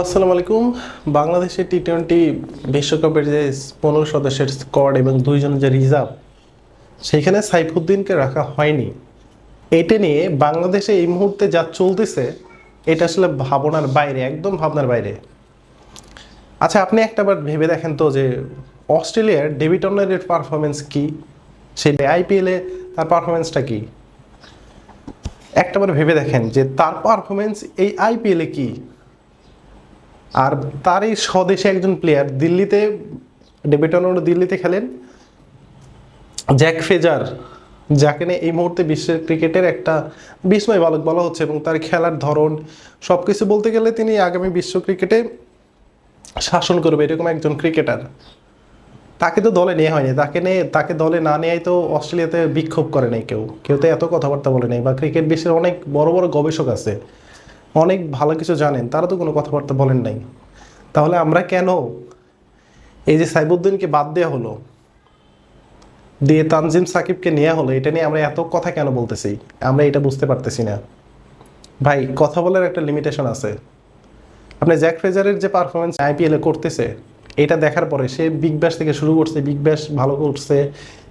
আসসালামু আলাইকুম। বাংলাদেশের টি-20 বিশ্বকাপের যে 15 সদস্যের স্কোয়াড এবং দুইজন যে রিজার্ভ, সেইখানে সাইফুদ্দিনকে রাখা হয়নি। এটা নিয়ে বাংলাদেশে এই মুহূর্তে যা চলতেছে, এটা আসলে ভাবনার বাইরে, একদম ভাবনার বাইরে। আচ্ছা, আপনি একটাবার ভেবে দেখেন তো যে অস্ট্রেলিয়ার ডেভিড ওয়ার্নারের পারফরমেন্স কি, সেই আইপিএলে তার পারফরমেন্সটা কি। একটাবার ভেবে দেখেন যে তার পারফরমেন্স এই আইপিএলে কি। আর তারই স্বদেশে একজন প্লেয়ার দিল্লিতে, ডেভিড ওয়ার্নার দিল্লিতে খেলেন, জ্যাক ফ্রেজার, যাকে নিয়ে এই মুহূর্তে বিশ্বের ক্রিকেটের একটা বিস্ময় বালক বলা হচ্ছে, এবং তার খেলার ধরন সব কিছু বলতে গেলে তিনি আগামী বিশ্ব ক্রিকেটে শাসন করবে এরকম একজন ক্রিকেটার। তাকে তো দলে নেওয়া হয়নি, তাকে দলে না নেওয়াই তো অস্ট্রেলিয়াতে বিক্ষোভ করে নাই কেউ কেউ তো এত কথাবার্তা বলে নাই। বা ক্রিকেট বিশ্বের অনেক বড় বড় গবেষক আছে, অনেক ভালো কিছু জানেন, তারা তো কোনো কথাবার্তা বলেন নাই। তাহলে আমরা কেন এই যে সাইফুদ্দিনকে বাদ দেওয়া হলো, দিয়ে তানজিম সাকিবকে নেওয়া হলো, এটা নিয়ে আমরা এত কথা কেন বলতেছি? আমরা এটা বুঝতে পারতেছি না। ভাই, কথা বলার একটা লিমিটেশন আছে। আপনি জ্যাক ফ্রেজারের যে পারফরমেন্স আইপিএলে করতেছে, এটা দেখার পরে সে বিগ ব্যাশ থেকে শুরু করছে, বিগ ব্যাশ ভালো করছে,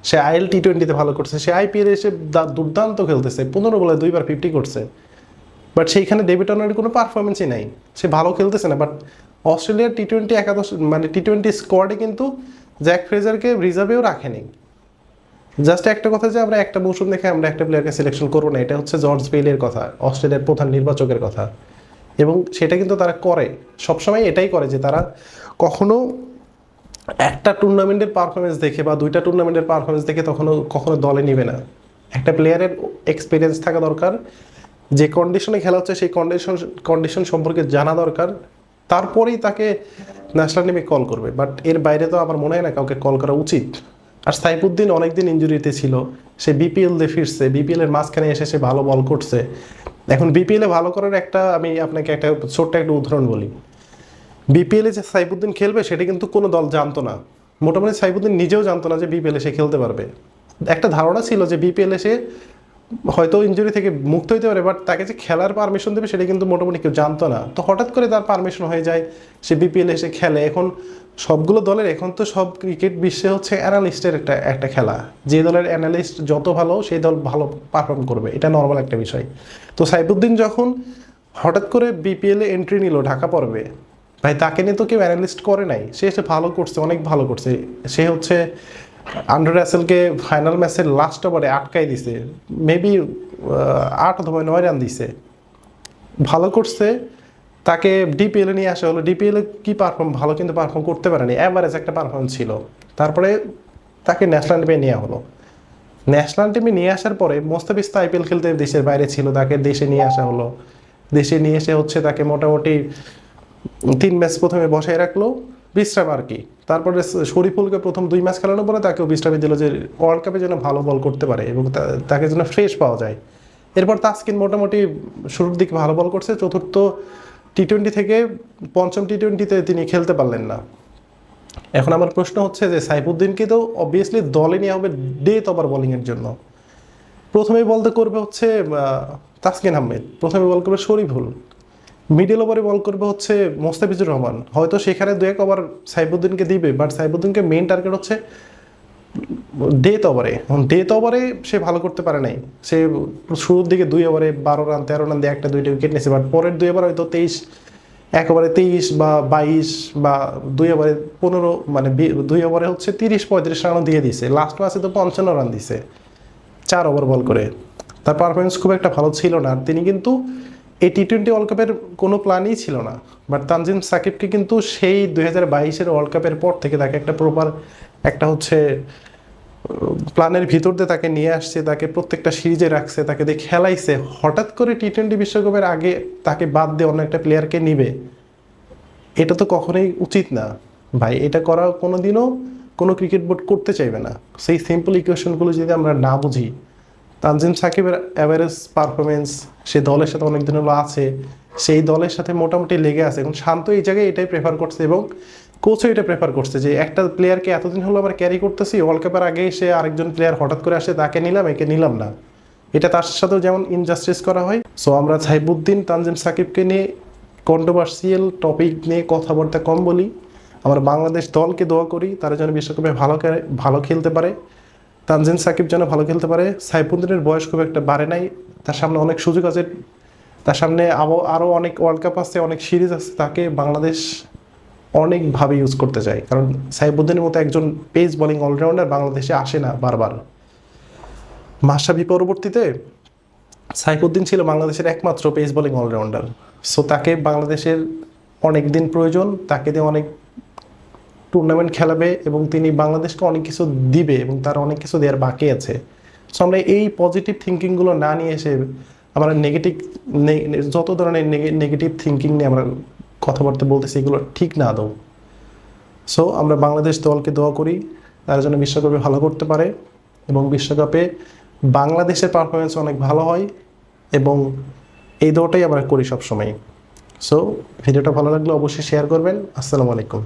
সে আইএল টি-20তে ভালো করছে, সে আইপিএলে এসে দুর্দান্ত খেলতেছে, 15 বলে 2বার 50 করছে। বাট সেইখানে ডেভিড ওয়ার্নারের কোনো পারফরমেন্সই নাই, সে ভালো খেলতেছে না। বাট অস্ট্রেলিয়ার টি-20 একাদশ, মানে টি-20 স্কোয়াডে কিন্তু জ্যাক ফ্রেজারকে রিজার্ভেও রাখেনি। জাস্ট একটা কথা, যে আমরা একটা মৌসুম দেখে আমরা একটা প্লেয়ারকে সিলেকশন করবো না, এটা হচ্ছে জর্জ বেইলের কথা, অস্ট্রেলিয়ার প্রধান নির্বাচকের কথা। এবং সেটা কিন্তু তারা করে, সবসময় এটাই করে, যে তারা কখনো একটা টুর্নামেন্টের পারফরমেন্স দেখে বা দুইটা টুর্নামেন্টের পারফরমেন্স দেখে কখনো দলে নিবে না। একটা প্লেয়ারের এক্সপিরিয়েন্স থাকা দরকার, যে কন্ডিশনে খেলা হচ্ছে সেই কন্ডিশন সম্পর্কে জানা দরকার, তারপরেই তাকে ন্যাশনাল টিমে কল করবে। বাট এর বাইরে তো আমার মনে হয় না কাউকে কল করা উচিত। আর সাইফুদ্দিন অনেকদিন ইনজুরিতে ছিল, সে বিপিএল দিয়ে ফিরছে, বিপিএল এর মাঝখানে এসে সে ভালো বল করছে। এখন বিপিএল এ ভালো করার আমি আপনাকে একটা ছোট্ট একটা উদাহরণ বলি। বিপিএল এ যে সাইফুদ্দিন খেলবে সেটা কিন্তু কোনো দল জানতো না, মোটামুটি সাইফুদ্দিন নিজেও জানতো না যে বিপিএল এ সে খেলতে পারবে। একটা ধারণা ছিল যে বিপিএল এ সে হয়তো ইনজুরি থেকে মুক্ত হইতে পারে, বাট তাকে যে খেলার পারমিশন দেবে সেটা কিন্তু মোটামুটি কেউ জানতো না। তো হঠাৎ করে তার পারমিশন হয়ে যায়, সে বিপিএল এসে খেলে। এখন সবগুলো দলের, এখন তো সব ক্রিকেট বিশ্বে হচ্ছে অ্যানালিস্টের একটা খেলা, যে দলের অ্যানালিস্ট যত ভালো সেই দল ভালো পারফর্ম করবে, এটা নর্মাল একটা বিষয়। তো সাইফুদ্দিন যখন হঠাৎ করে বিপিএল এ এন্ট্রি নিল ঢাকা পর্বে, ভাই তাকে নিয়ে তো কেউ অ্যানালিস্ট করে নাই, সে এসে ভালো করছে, অনেক ভালো করছে। সে হচ্ছে আন্ডার রাসেলকে ফাইনাল ম্যাচের লাস্ট ওভারে আটকাই দিছে, মেবি 8 অথবা 9 রান দিছে, ভালো করছে। তাকে ডিপিএলে নিয়ে আসা হলো, ডিপিএলে কি পারফর্ম, ভালো কিন্তু পারফর্ম করতে পারেনি, অ্যাভারেজ একটা পারফর্মেন্স ছিল। তারপরে তাকে ন্যাশনাল টিমে নেওয়া হলো। ন্যাশনাল টিমে নিয়ে আসার পরে মোস্তাফিজ তো আইপিএল খেলতে দেশের বাইরে ছিল, তাকে দেশে নিয়ে আসা হলো। দেশে নিয়ে এসে হচ্ছে তাকে মোটামুটি 3 ম্যাচ প্রথমে বসায় রাখলো, বিশ্রাম আর কি। তারপরে শরীফুলকে প্রথম 2 ম্যাচ খেলানোর পরে তাকেও বিশ্রামে দিল, যে ওয়ার্ল্ড কাপে যেন ভালো বল করতে পারে এবং তাকে যেন ফ্রেশ পাওয়া যায়। এরপর তাসকিন মোটামুটি শুরুর দিকে ভালো বল করছে, চতুর্থ টি-20 থেকে পঞ্চম টি-20তে তিনি খেলতে পারলেন না। এখন আমার প্রশ্ন হচ্ছে যে সাইফুদ্দিনকে তো অবভিয়াসলি দলে নেওয়া হবে ডেথ ওভার বোলিংয়ের জন্য। প্রথমেই বলতে করবে হচ্ছে তাসকিন আহমেদ, প্রথমে বল করবে শরীফুল, মিডল ওভারে বল করবে হচ্ছে মোস্তাফিজুর রহমান। হয়তো সেখানে 2-1 ওভার সাইফুদ্দিনকে দিবে, বাট সাইফুদ্দিনকে মেইন টার্গেট হচ্ছে ডেথ ওভারে। ডেথ ওভারে সে ভালো করতে পারে নাই। সে শুরুর দিকে 2 ওভারে 12 রান 13 রান দিয়ে 1-2টা উইকেট নিয়েছে, বাট পরের 2 ওভার হয়তো 1 ওভারে 23 বা 22 বা 2 ওভারে 15, মানে 2 ওভারে হচ্ছে 30-35 রানও দিয়ে দিছে। লাস্ট ম্যাচে তো 55 রান দিছে 4 ওভার বল করে। তার পারফরমেন্স খুব একটা ভালো ছিল না। আর তিনি কিন্তু এই টি-20 ওয়ার্ল্ড কাপের কোনো প্ল্যানই ছিল না। বাট তানজিম সাকিবকে কিন্তু সেই 2022-এর ওয়ার্ল্ড কাপের পর থেকে তাকে একটা প্রপার একটা হচ্ছে প্ল্যানের ভিতর দিয়ে তাকে নিয়ে আসছে, তাকে প্রত্যেকটা সিরিজে রাখছে, তাকে দিয়ে খেলাইছে। হঠাৎ করে টি-20 বিশ্বকাপের আগে তাকে বাদ দিয়ে অন্য একটা প্লেয়ারকে নিবে, এটা তো কখনোই উচিত না ভাই। এটা করা কোনোদিনও কোনো ক্রিকেট বোর্ড করতে চাইবে না। সেই সিম্পল ইকুয়েশনগুলো যদি আমরা না বুঝি, তানজিম সাকিবের অ্যাভারেজ পারফরমেন্স, সে দলের সাথে অনেক দিন হলো আছে, সেই দলের সাথে মোটামুটি লেগে আছে। এখন শান্ত এই জায়গায় এটাই প্রেফার করছে এবং কোচও এটা প্রেফার করছে, যে একটা প্লেয়ারকে এতদিন হলো আমরা ক্যারি করতেছি, ওয়ার্ল্ড কাপের আগে সে আরেকজন প্লেয়ার হঠাৎ করে আসে, তাকে নিলাম, একে নিলাম না, এটা তার সাথেও যেমন ইনজাস্টিস করা হয়। সো আমরা সাইফুদ্দিন তানজিম সাকিবকে নিয়ে কন্ট্রোভার্সিয়াল টপিক নিয়ে কথাবার্তা কম বলি। আমরা বাংলাদেশ দলকে দোয়া করি তারা যেন বিশ্বকাপে ভালো খেলতে পারে, তানজিম সাকিব যেন ভালো খেলতে পারে। সাইফুদ্দিনের বয়স খুব একটা বাড়ে নাই, তার সামনে অনেক সুযোগ আছে, তার সামনে আরও অনেক ওয়ার্ল্ড কাপ আছে, অনেক সিরিজ আছে, তাকে বাংলাদেশ অনেকভাবে ইউজ করতে চায়। কারণ সাইফুদ্দিনের মতো একজন পেস বোলিং অলরাউন্ডার বাংলাদেশে আসে না বারবার। মাশরাফি পরবর্তীতে সাইফুদ্দিন ছিল বাংলাদেশের একমাত্র পেস বোলিং অলরাউন্ডার। সো তাকে বাংলাদেশের অনেক দিন প্রয়োজন, তাকে দিয়ে অনেক টুর্নামেন্ট খেলাবে এবং তিনি বাংলাদেশকে অনেক কিছু দিবে এবং তার অনেক কিছু দেওয়ার বাকি আছে। সো আমরা এই পজিটিভ থিঙ্কিংগুলো না নিয়ে এসে আমরা যত ধরনের নেগেটিভ থিঙ্কিং নিয়ে আমরা কথাবার্তা বলতেছি, এগুলো ঠিক না আদৌ। সো আমরা বাংলাদেশ দলকে দোয়া করি তারা যেন বিশ্বকাপে ভালো করতে পারে এবং বিশ্বকাপে বাংলাদেশের পারফরমেন্স অনেক ভালো হয়, এবং এই দোয়াটাই আমরা করি সবসময়। সো ভিডিওটা ভালো লাগলে অবশ্যই শেয়ার করবেন। আসসালামু আলাইকুম।